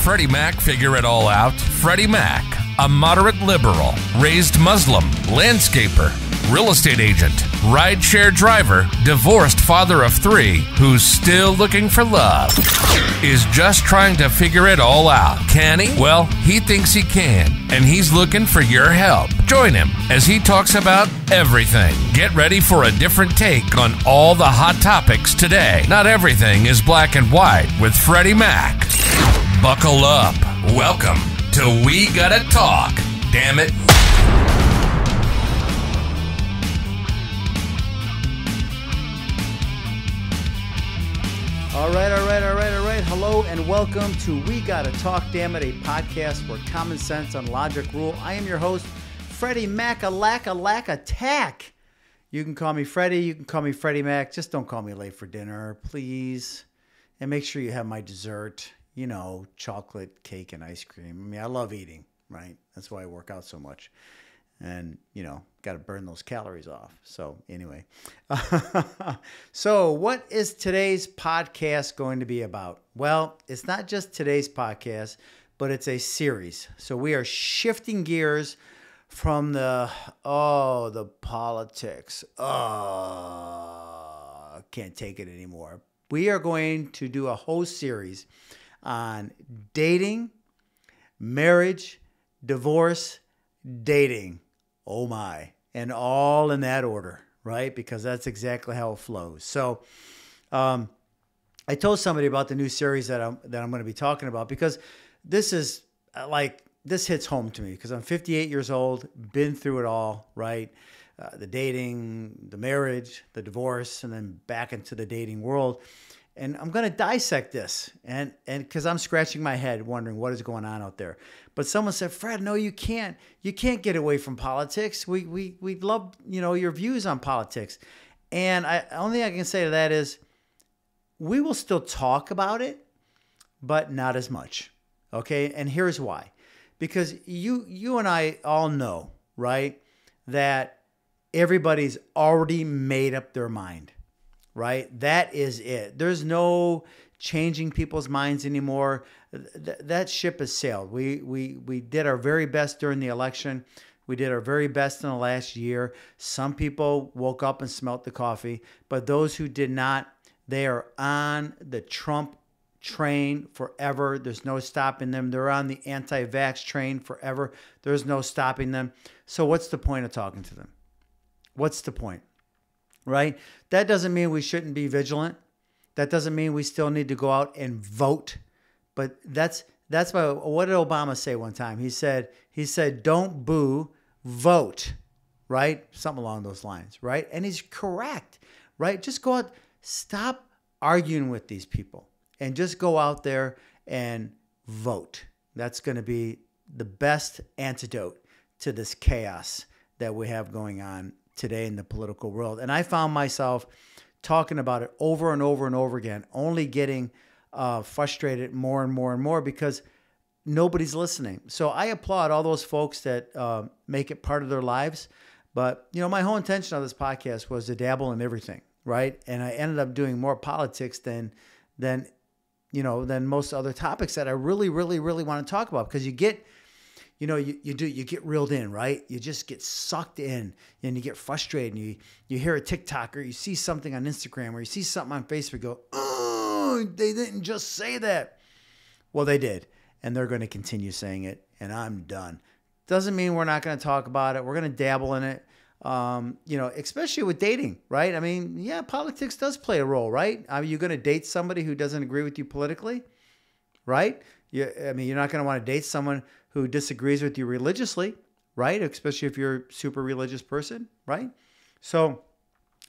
Freddy Mak figure it all out? Freddy Mak, a moderate liberal, raised Muslim, landscaper, real estate agent, rideshare driver, divorced father of 3 who's still looking for love, is just trying to figure it all out. Can he? Well, he thinks he can, and he's looking for your help. Join him as he talks about everything. Get ready for a different take on all the hot topics today. Not everything is black and white with Freddy Mak. Buckle up. Welcome to We Gotta Talk, damn it. All right. Hello and welcome to We Gotta Talk, damn it, a podcast where common sense and logic rule. I am your host, Freddy Mak, attack. You can call me Freddy. You can call me Freddy Mak. Just don't call me late for dinner, please. And make sure you have my dessert, you know, chocolate, cake, and ice cream. I mean, I love eating, right? That's why I work out so much. And, you know, got to burn those calories off. So anyway, so what is today's podcast going to be about? Well, it's not just today's podcast, but it's a series. So we are shifting gears from the politics. Can't take it anymore. We are going to do a whole series on dating, marriage, divorce, dating. Oh my. And all in that order, right? Because that's exactly how it flows. So I told somebody about the new series that I'm going to be talking about, because this hits home to me because I'm 58 years old, been through it all, right? The dating, the marriage, the divorce, and then back into the dating world. And I'm going to dissect this, and because I'm scratching my head wondering what is going on out there. But someone said, Fred, no, you can't. You can't get away from politics. We love, you know, your views on politics. And only thing I can say to that is we will still talk about it, but not as much. Okay? And here's why. Because you and I all know, right, that everybody's already made up their mind. Right? That is it. There's no changing people's minds anymore. That ship has sailed. We did our very best during the election. We did our very best in the last year. Some people woke up and smelt the coffee, but those who did not, they are on the Trump train forever. There's no stopping them. They're on the anti-vax train forever. There's no stopping them. So what's the point of talking to them? What's the point? Right? That doesn't mean we shouldn't be vigilant. That doesn't mean we still need to go out and vote. But that's why, what did Obama say one time? He said, don't boo, vote, right? Something along those lines, right? And he's correct, right? Just go out, stop arguing with these people and just go out there and vote. That's going to be the best antidote to this chaos that we have going on today in the political world. And I found myself talking about it over and over and over again, only getting frustrated more and more and more because nobody's listening. So I applaud all those folks that make it part of their lives. But, you know, my whole intention of this podcast was to dabble in everything, right? And I ended up doing more politics than most other topics that I really, really, really want to talk about, because you get get reeled in, right? You just get sucked in and you get frustrated, and you hear a TikTok, or you see something on Instagram, or you see something on Facebook, go, oh, they didn't just say that. Well, they did. And they're going to continue saying it, and I'm done. Doesn't mean we're not going to talk about it. We're going to dabble in it, especially with dating, right? I mean, yeah, politics does play a role, right? Are you going to date somebody who doesn't agree with you politically, right? You're not going to want to date someone who disagrees with you religiously, right? Especially if you're a super religious person, right? So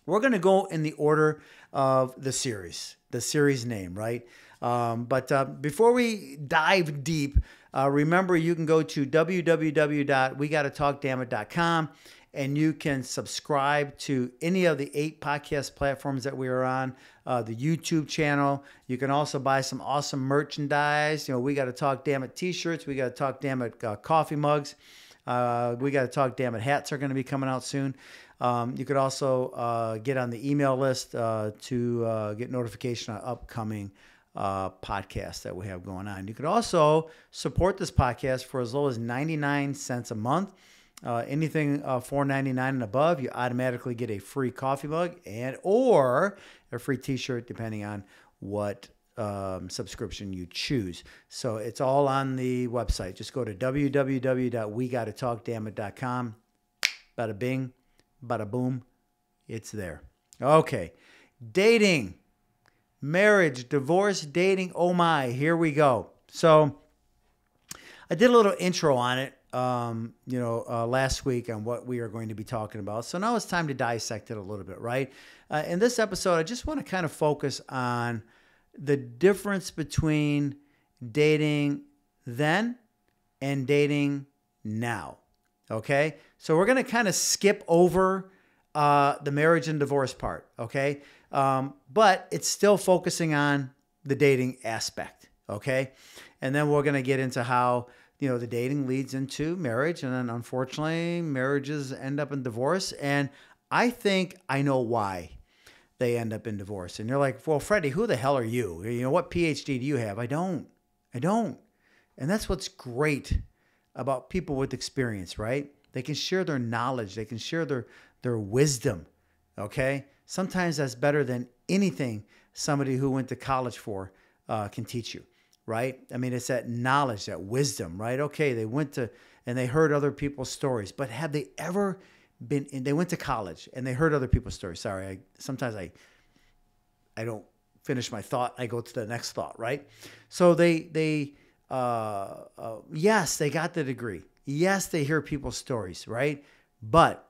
we're going to go in the order of the series name, right? But before we dive deep, remember you can go to www.wegottotalkdammit.com, and you can subscribe to any of the 8 podcast platforms that we are on, the YouTube channel. You can also buy some awesome merchandise. You know, We Gotta Talk Damn It t-shirts. We Gotta Talk Damn It coffee mugs. We Gotta Talk Damn It hats are going to be coming out soon. You could also get on the email list to get notification on upcoming podcast that we have going on. You could also support this podcast for as low as 99 cents a month. Anything $4.99 and above, you automatically get a free coffee mug or a free t-shirt, depending on what subscription you choose. So it's all on the website. Just go to www.wgttalkdammit.com. Bada bing, bada boom. It's there. Okay. Dating, marriage, divorce, dating. Oh my, here we go. So I did a little intro on it, last week on what we are going to be talking about. So now it's time to dissect it a little bit, right? In this episode, I just want to kind of focus on the difference between dating then and dating now. Okay. So we're going to kind of skip over the marriage and divorce part. Okay. But it's still focusing on the dating aspect. Okay. And then we're going to get into how, the dating leads into marriage. And then unfortunately, marriages end up in divorce. And I think I know why they end up in divorce. And you're like, well, Freddie, who the hell are you? What PhD do you have? I don't. And that's what's great about people with experience, right? They can share their knowledge. They can share their wisdom, okay? Sometimes that's better than anything somebody who went to college for can teach you, right? I mean, it's that knowledge, that wisdom, right? Okay, they went to, and they heard other people's stories, but have they ever they went to college and they heard other people's stories. Sorry, sometimes I don't finish my thought. I go to the next thought, right? So yes, they got the degree. Yes, they hear people's stories, right? But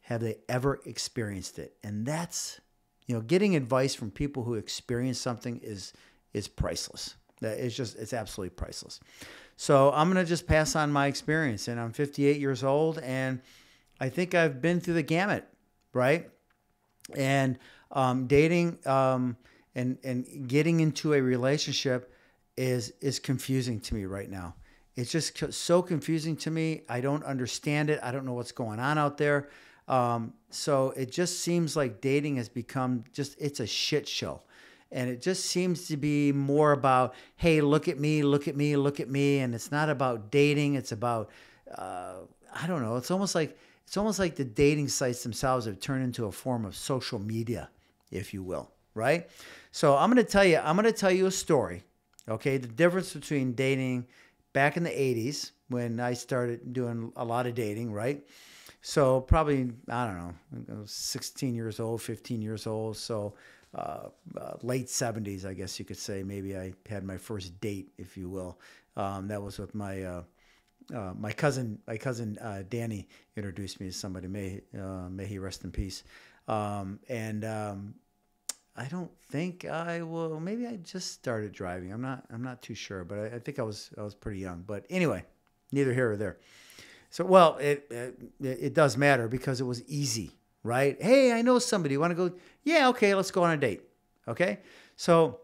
have they ever experienced it? And that's, getting advice from people who experience something is priceless. It's absolutely priceless. So I'm going to just pass on my experience, and I'm 58 years old, and I think I've been through the gamut, right? And dating and getting into a relationship is confusing to me right now. It's just so confusing to me. I don't understand it. I don't know what's going on out there. So it just seems like dating has become it's a shit show. And it just seems to be more about, hey, look at me, look at me, look at me. And it's not about dating. It's about, I don't know. It's almost like the dating sites themselves have turned into a form of social media, if you will, right? So I'm going to tell you a story, okay? The difference between dating back in the 80s when I started doing a lot of dating, right? So probably, I don't know, 16 years old, 15 years old. So late 70s, I guess you could say. Maybe I had my first date, if you will. That was with my cousin Danny introduced me to somebody. May he rest in peace. I don't think I will. Maybe I just started driving. I'm not too sure, but I think I was pretty young. But anyway, neither here or there. So well, it does matter because it was easy, right? Hey, I know somebody. You want to go? Yeah, okay, let's go on a date. Okay, so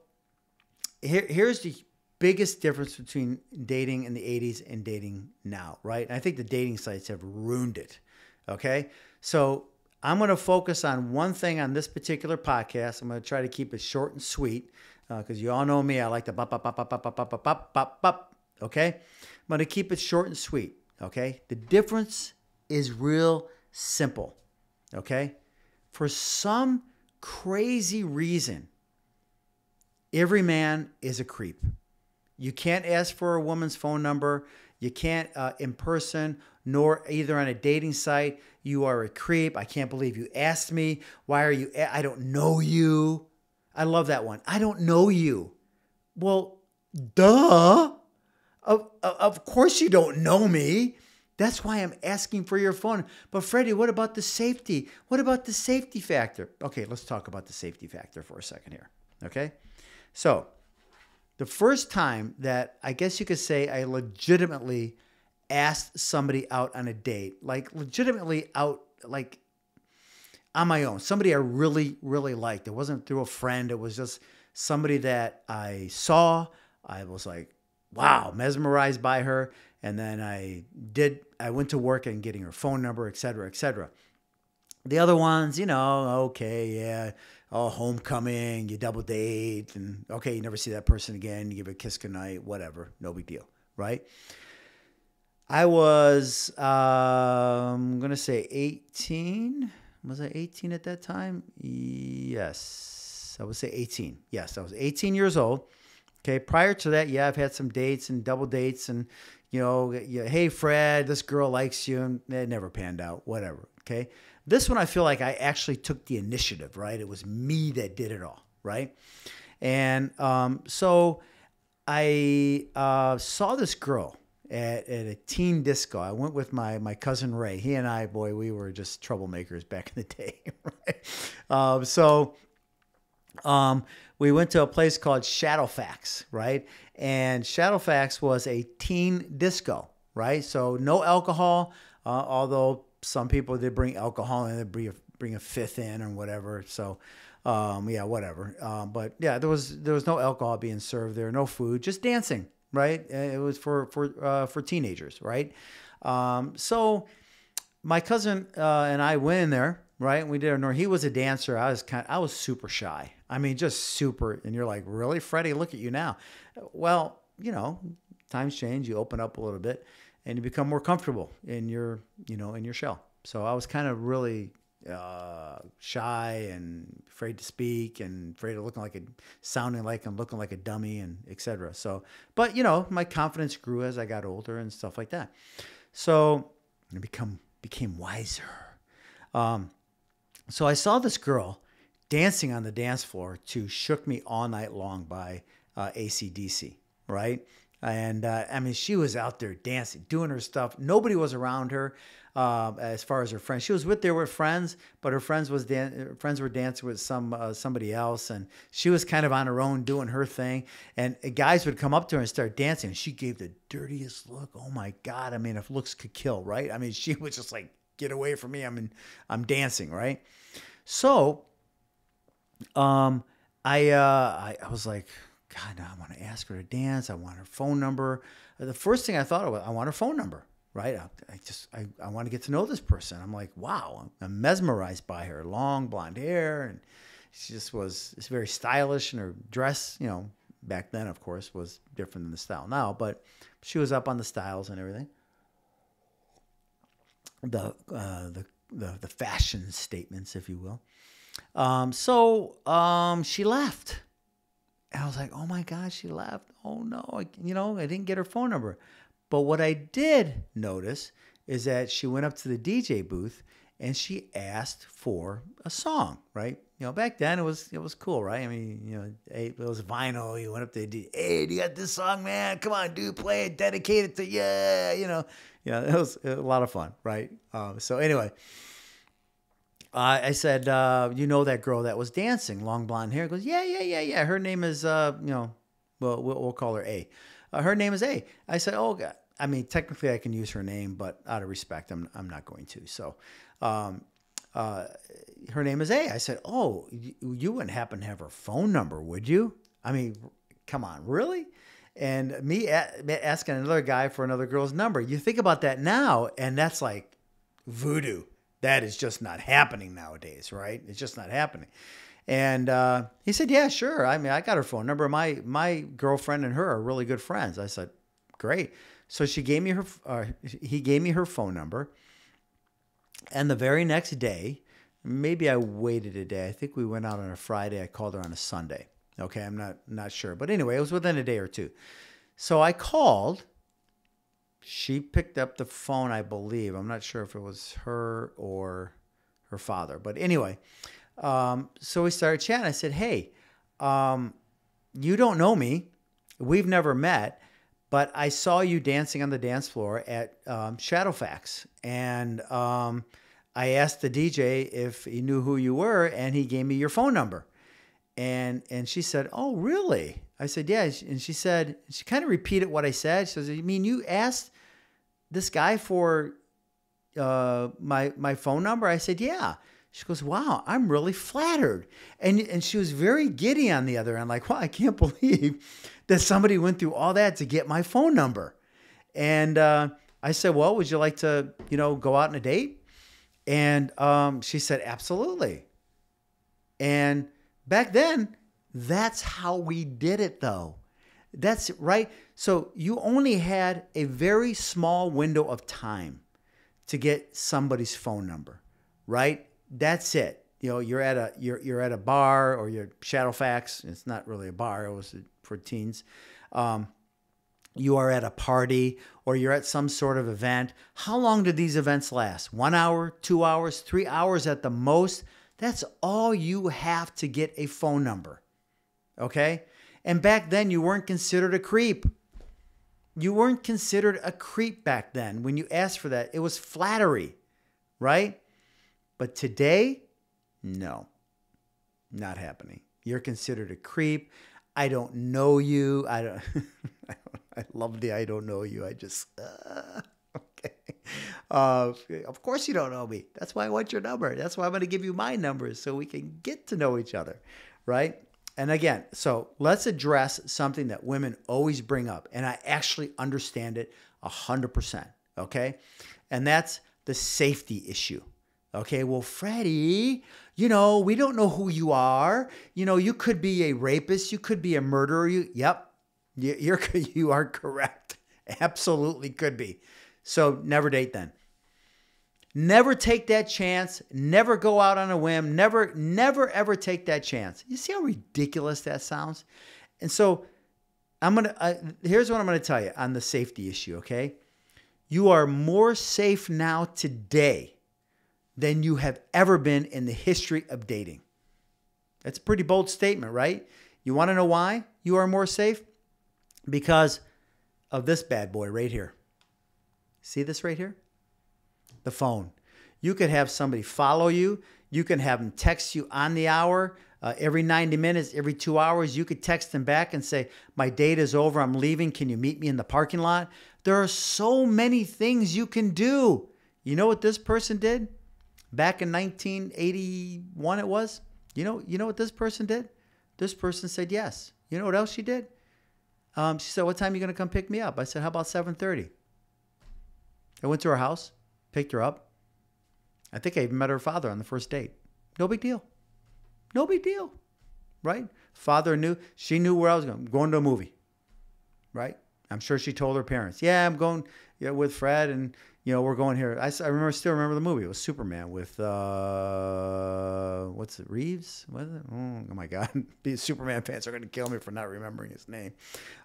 here's the biggest difference between dating in the 80s and dating now, right? And I think the dating sites have ruined it, okay? So I'm going to focus on one thing on this particular podcast. I'm going to try to keep it short and sweet because you all know me. I like to bop, bop, bop, bop, bop, bop, bop, bop, bop, bop, okay? I'm going to keep it short and sweet, okay? The difference is real simple, okay? For some crazy reason, every man is a creep. You can't ask for a woman's phone number. You can't in person, nor either on a dating site. You are a creep. I can't believe you asked me. Why are you? I don't know you. I love that one. I don't know you. Well, duh. Of course you don't know me. That's why I'm asking for your phone. But Freddie, what about the safety? What about the safety factor? Okay, let's talk about the safety factor for a second here. Okay? So, the first time that I guess you could say I legitimately asked somebody out on a date, like legitimately out, like on my own, somebody I really, really liked. It wasn't through a friend. It was just somebody that I saw. I was like, wow, mesmerized by her. And then I went to work and getting her phone number, et cetera, et cetera. The other ones, okay, yeah, oh, homecoming, you double date, and okay, you never see that person again. You give a kiss goodnight, whatever, no big deal, right? I was, I'm going to say 18. Was I 18 at that time? Yes. I would say 18. Yes, I was 18 years old. Okay. Prior to that, yeah, I've had some dates and double dates and, hey, Fred, this girl likes you. And it never panned out, whatever. Okay. This one, I feel like I actually took the initiative, right? It was me that did it all, right? And so I saw this girl at a teen disco. I went with my cousin Ray. He and I, boy, we were just troublemakers back in the day. Right? We went to a place called Shadowfax, right? And Shadowfax was a teen disco, right? So no alcohol, although some people did bring alcohol and they'd bring a fifth in or whatever. So yeah, whatever. But yeah, there was no alcohol being served there, no food, just dancing. Right, it was for teenagers, right? So my cousin and I went in there, right? And we did our normal. He was a dancer. I was super shy. I mean, just super. And you're like, really, Freddie? Look at you now. Well, times change. You open up a little bit, and you become more comfortable in your shell. So I was kind of really shy and afraid to speak and afraid of sounding like I'm looking like a dummy and etc. So, but my confidence grew as I got older and stuff like that. So I became wiser. So I saw this girl dancing on the dance floor to "Shook Me All Night Long" by AC/DC, right? And I mean, she was out there dancing, doing her stuff. Nobody was around her. As far as her friends, she was there with friends, but her friends were dancing with somebody else, and she was kind of on her own doing her thing. And guys would come up to her and start dancing, and she gave the dirtiest look. Oh my God! I mean, if looks could kill, right? I mean, she was just like, "Get away from me! I'm dancing, right?" So, I was like, God, I want to ask her to dance. I want her phone number. The first thing I thought of was, I want her phone number. Right. I want to get to know this person. I'm like, wow, I'm mesmerized by her long blonde hair. And she just it's very stylish, and her dress, back then, of course, was different than the style now, but she was up on the styles and everything. The fashion statements, if you will. So she left. And I was like, oh my God, she left. Oh no. I didn't get her phone number. But what I did notice is that she went up to the DJ booth and she asked for a song, right? Back then it was cool, right? I mean, it was vinyl. You went up to the DJ, hey, do you got this song, man? Come on, dude, play it, dedicate it to you. It was a lot of fun, right? So anyway, I said, that girl that was dancing, long blonde hair? Goes, yeah. Her name is, we'll call her A. Her name is A. I said, oh God. I mean, technically I can use her name, but out of respect, I'm not going to. So, her name is A. I said, oh, you wouldn't happen to have her phone number, would you? I mean, come on, really? And me asking another guy for another girl's number. You think about that now, and that's like voodoo. That is just not happening nowadays, right? It's just not happening. And he said, yeah, sure. I mean, I got her phone number. My girlfriend and her are really good friends. I said, great. So he gave me her phone number. And the very next day, maybe I waited a day. I think we went out on a Friday. I called her on a Sunday. Okay, I'm not sure. But anyway, it was within a day or two. So I called. She picked up the phone, I believe. I'm not sure if it was her or her father. But anyway, so we started chatting. I said, hey, you don't know me. We've never met. But I saw you dancing on the dance floor at Shadowfax. And I asked the DJ if he knew who you were, and he gave me your phone number. And she said, oh, really? I said, yeah. And she said, she kind of repeated what I said. She says, you mean you asked this guy for my phone number? I said, yeah. She goes, wow, I'm really flattered. And she was very giddy on the other end, like, wow, I can't believe that somebody went through all that to get my phone number. And I said, well, would you like to, go out on a date? And she said, absolutely. And Back then, that's how we did it, though. That's right. So you only had a very small window of time to get somebody's phone number, right? That's it. You're at a bar, or you're Shadowfax. It's not really a bar. It was for teens. You are at a party, or you're at some sort of event. How long did these events last? 1 hour, 2 hours, 3 hours at the most? That's all you have to get a phone number. Okay? And back then, you weren't considered a creep. You weren't considered a creep back then. When you asked for that, it was flattery, right? But today, no, not happening. You're considered a creep. I don't know you. I love the I don't know you. I just, okay. Of course you don't know me. That's why I want your number. That's why I'm going to give you my number so we can get to know each other, right? And again, so let's address something that women always bring up, and I actually understand it 100%, okay? And that's the safety issue, okay? Well, Freddie, we don't know who you are. You could be a rapist. You could be a murderer. Yep, you are correct. Absolutely could be. So never date then. Never take that chance. Never go out on a whim. Never, ever take that chance. You see how ridiculous that sounds? And so here's what I'm going to tell you on the safety issue, okay? You are more safe now today than you have ever been in the history of dating. That's a pretty bold statement, right? You want to know why you are more safe? Because of this bad boy right here. See this right here? The phone. You could have somebody follow you. You can have them text you on the hour. Every 90 minutes, every 2 hours, you could text them back and say, my date is over. I'm leaving. Can you meet me in the parking lot? There are so many things you can do. You know what this person did? Back in 1981 it was? You know what this person did? This person said yes. You know what else she did? She said, what time are you going to come pick me up? I said, how about 7:30? I went to her house. Picked her up. I think I even met her father on the first date. No big deal. No big deal. Right? Father knew. She knew where I was going. I'm going to a movie. Right? I'm sure she told her parents, yeah, I'm going with Fred, and we're going here. I still remember the movie. It was Superman with, what's it, Reeves? Was it? Oh my God. These Superman fans are going to kill me for not remembering his name.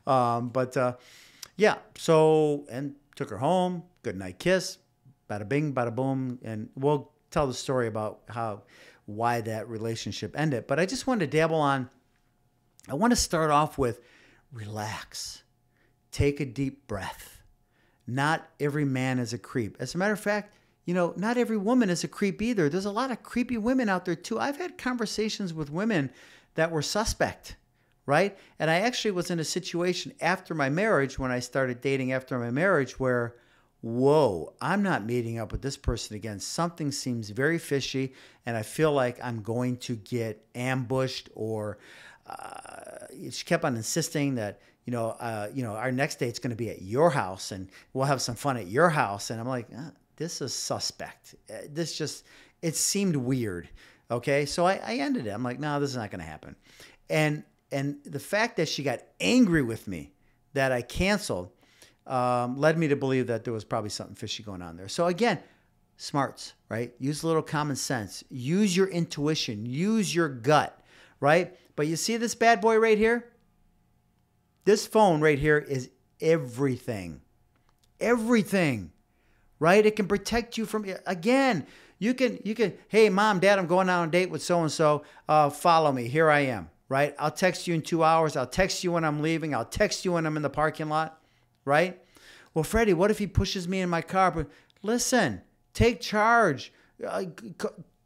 Yeah. So, and took her home. Good night kiss. Bada bing, bada boom. And we'll tell the story about why that relationship ended. But I just wanted to dabble on, I want to start off with relax. Take a deep breath. Not every man is a creep. As a matter of fact, not every woman is a creep either. There's a lot of creepy women out there too. I've had conversations with women that were suspect, right? And I actually was in a situation after my marriage, when I started dating after my marriage, where, whoa, I'm not meeting up with this person again. Something seems very fishy, and I feel like I'm going to get ambushed, or she kept on insisting that, our next date's going to be at your house, and we'll have some fun at your house. And I'm like, this is suspect. It seemed weird. Okay. So I ended it. I'm like, no, this is not going to happen. And the fact that she got angry with me that I canceled, led me to believe that there was probably something fishy going on there. So again, smarts, right? Use a little common sense. Use your intuition. Use your gut, right? But you see this bad boy right here? This phone right here is everything. Everything, right? It can protect you from, again, you can, hey, mom, dad, I'm going on a date with so-and-so. Follow me. Here I am, right? I'll text you in 2 hours. I'll text you when I'm leaving. To text you when I'm in the parking lot. Right? Well, Freddie, what if he pushes me in my car? But listen, take charge. Go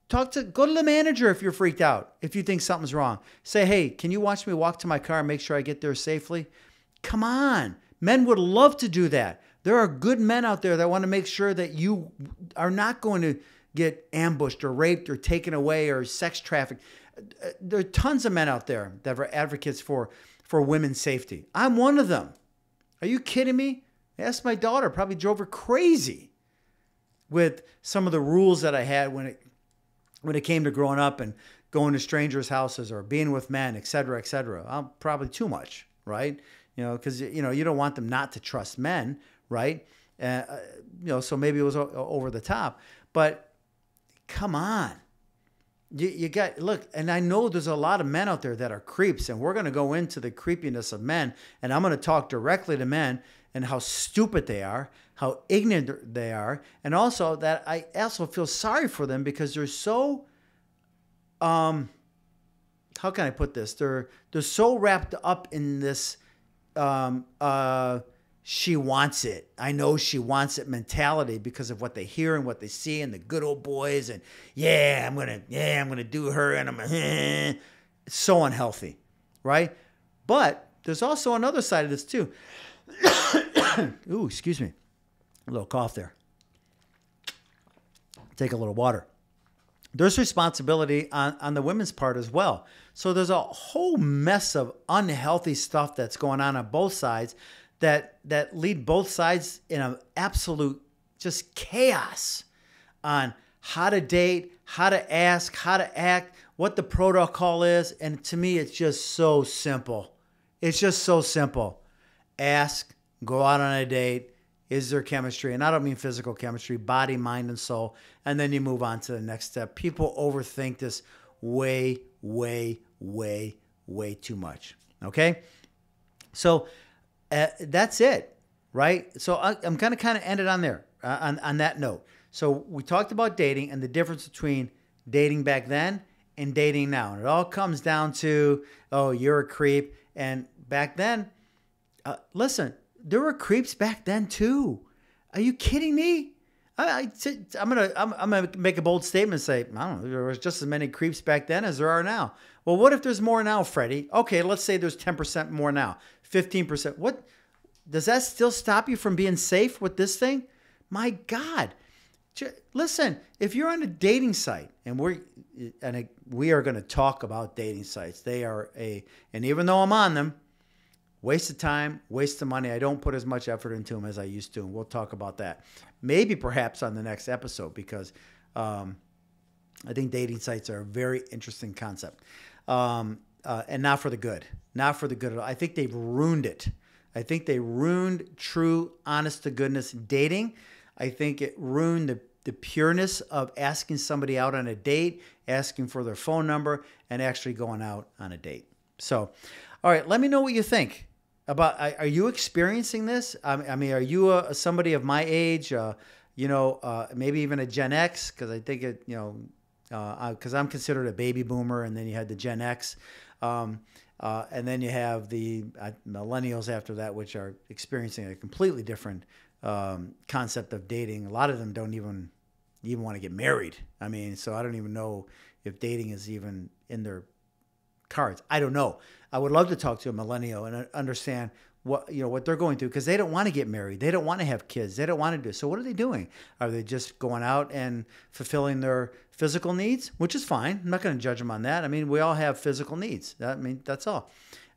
to the manager if you're freaked out, if you think something's wrong. Say, hey, can you watch me walk to my car and make sure I get there safely? Come on. Men would love to do that. There are good men out there that want to make sure that you are not going to get ambushed or raped or taken away or sex trafficked. There are tons of men out there that are advocates for women's safety. I'm one of them. Are you kidding me? Ask my daughter. Probably drove her crazy with some of the rules that I had when it came to growing up and going to strangers' houses or being with men, et cetera, et cetera. Probably too much, right? Because, you don't want them not to trust men, right? So maybe it was over the top. But come on. You got, look, and I know there's a lot of men out there that are creeps, and we're going to go into the creepiness of men, and I'm going to talk directly to men and how stupid they are, how ignorant they are, and also that I also feel sorry for them because they're so, how can I put this? They're so wrapped up in this, she wants it. I know she wants it mentality because of what they hear and what they see and the good old boys and I'm gonna do her and it's so unhealthy, right? But there's also another side of this too. Ooh, excuse me, a little cough there. Take a little water. There's responsibility on the women's part as well. So there's a whole mess of unhealthy stuff that's going on both sides that lead both sides in an absolute just chaos on how to date, how to ask, how to act, what the protocol is. And to me, it's just so simple. It's just so simple. Ask, go out on a date. Is there chemistry? And I don't mean physical chemistry, body, mind, and soul. And then you move on to the next step. People overthink this way, way, way, way too much. Okay? So that's it, right? So I'm going to kind of end it on there, on that note. So we talked about dating and the difference between dating back then and dating now. And it all comes down to, oh, you're a creep. And back then, listen, there were creeps back then too. Are you kidding me? I'm gonna make a bold statement and say, I don't know, there was just as many creeps back then as there are now. Well, what if there's more now, Freddie? Okay, let's say there's 10% more now, 15%. What does that still stop you from being safe with this thing? My God. Listen, if you're on a dating site, and we are going to talk about dating sites. They are and even though I'm on them, waste of time, waste of money. I don't put as much effort into them as I used to, and we'll talk about that. Maybe perhaps on the next episode because I think dating sites are a very interesting concept, and not for the good. Not for the good at all. I think they've ruined it. I think they ruined true, honest-to-goodness dating. I think it ruined the pureness of asking somebody out on a date, asking for their phone number, and actually going out on a date. So, all right, let me know what you think. Are you experiencing this? I mean, are you somebody of my age? Maybe even a Gen X, because I think it, because I'm considered a baby boomer, and then you had the Gen X, and then you have the millennials after that, which are experiencing a completely different concept of dating. A lot of them don't even want to get married. I mean, so I don't even know if dating is even in their cards. I don't know. I would love to talk to a millennial and understand what they're going through, because they don't want to get married. They don't want to have kids. They don't want to do it. So what are they doing? Are they just going out and fulfilling their physical needs, which is fine. I'm not going to judge them on that. I mean, we all have physical needs. That's all.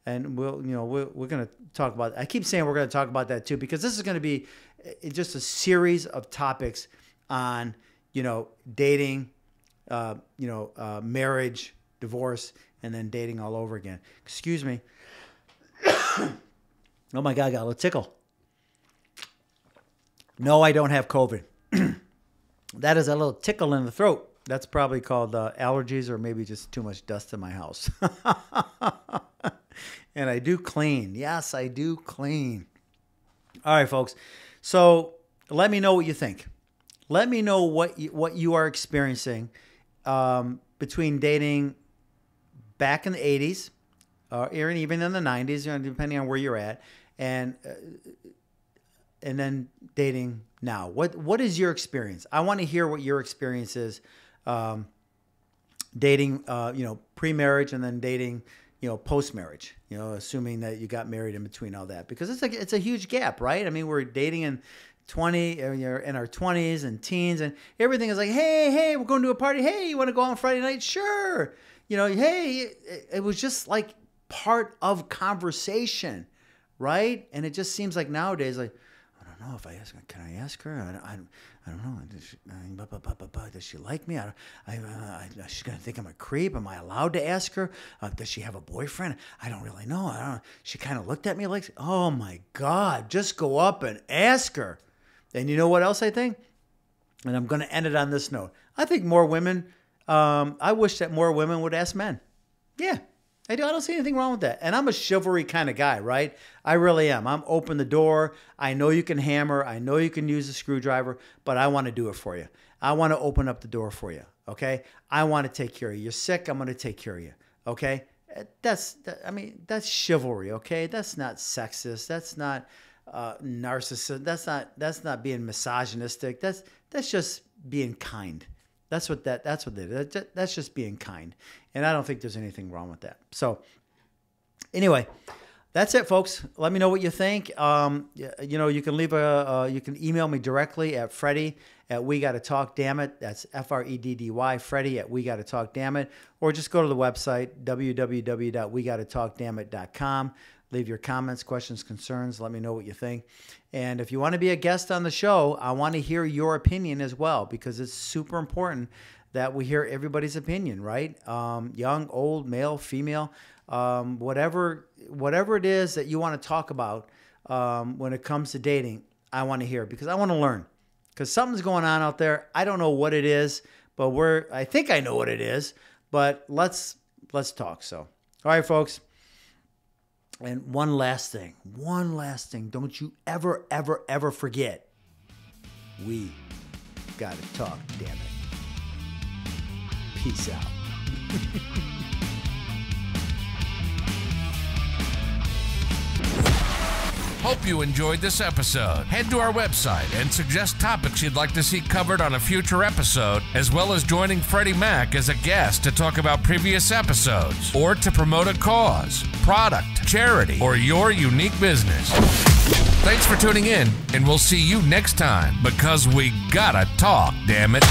And we're going to talk about, I keep saying we're going to talk about that too, because this is going to be just a series of topics on, dating, marriage, divorce, and then dating all over again. Excuse me. Oh my God, I got a little tickle. No, I don't have COVID. That is a little tickle in the throat. That's probably called allergies, or maybe just too much dust in my house. And I do clean. Yes, I do clean. All right, folks. So let me know what you think. Let me know what you are experiencing between dating back in the 80s, or even in the 90s, depending on where you're at, and then dating now. What is your experience? I want to hear what your experience is dating, pre-marriage, and then dating, post-marriage, assuming that you got married in between all that, because it's a huge gap, right? I mean, we're dating in in our 20s and teens, and everything is like, hey, we're going to a party. Hey, you want to go on Friday night? Sure. Hey, it was just like part of conversation, right? And it just seems like nowadays, like, I don't know if I ask her. Can I ask her? I don't know. Does she like me? She's going to think I'm a creep. Am I allowed to ask her? Does she have a boyfriend? I don't really know. I don't. She kind of looked at me like, oh my God, just go up and ask her. And you know what else I think? And I'm going to end it on this note. I think more women, I wish that more women would ask men. Yeah, I don't see anything wrong with that. And I'm a chivalry kind of guy, right? I really am. I'm open the door. I know you can hammer. I know you can use a screwdriver, but I want to do it for you. I want to open up the door for you, okay? I want to take care of you. You're sick, I'm going to take care of you, okay? That's chivalry, okay? That's not sexist. That's not narcissist. That's not being misogynistic. That's just being kind. That's what it is. That's just being kind. And I don't think there's anything wrong with that. So anyway, that's it, folks. Let me know what you think. You can you can email me directly at Freddy at Wgtd. That's FREDDY, Freddy at Wgtd. Or just go to the website, www.wegottotalkdammit.com. Leave your comments, questions, concerns. Let me know what you think. And if you want to be a guest on the show, I want to hear your opinion as well, because it's super important that we hear everybody's opinion, right? Young, old, male, female, whatever it is that you want to talk about when it comes to dating, I want to hear, because I want to learn. Because something's going on out there. I don't know what it is, but I think I know what it is. But let's talk. So, all right, folks. And one last thing. Don't you ever, ever, ever forget. We gotta talk, damn it. Peace out. Hope you enjoyed this episode. Head to our website and suggest topics you'd like to see covered on a future episode, as well as joining Freddy Mak as a guest to talk about previous episodes, or to promote a cause, product, charity, or your unique business. Thanks for tuning in, and we'll see you next time, because we gotta talk, damn it.